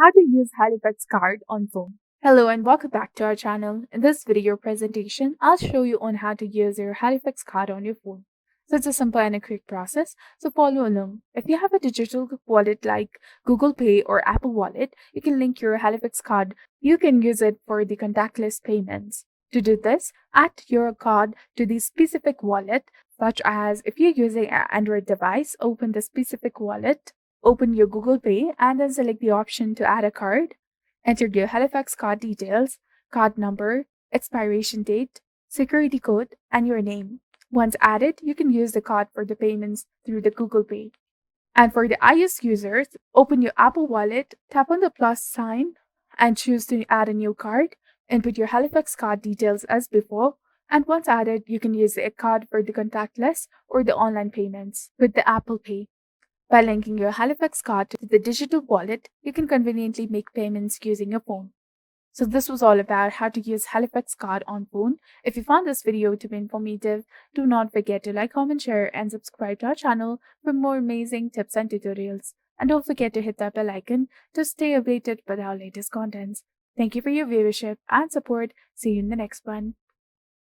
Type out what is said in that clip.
How to use Halifax Card on phone. Hello and welcome back to our channel. In this video presentation, I'll show you on how to use your Halifax card on your phone. So it's a simple and a quick process, so follow along. If you have a digital wallet like Google Pay or Apple Wallet, you can link your Halifax card. You can use it for the contactless payments. To do this, add your card to the specific wallet, such as if you're using an Android device, open the specific wallet. Open your Google Pay and then select the option to add a card. Enter your Halifax card details, card number, expiration date, security code, and your name. Once added, you can use the card for the payments through the Google Pay. And for the iOS users, open your Apple Wallet, tap on the plus sign, and choose to add a new card. Input your Halifax card details as before. And once added, you can use the card for the contactless or the online payments with the Apple Pay. By linking your Halifax card to the digital wallet, you can conveniently make payments using your phone. So this was all about how to use Halifax card on phone. If you found this video to be informative, do not forget to like, comment, share, and subscribe to our channel for more amazing tips and tutorials. And don't forget to hit that bell icon to stay updated with our latest contents. Thank you for your viewership and support. See you in the next one.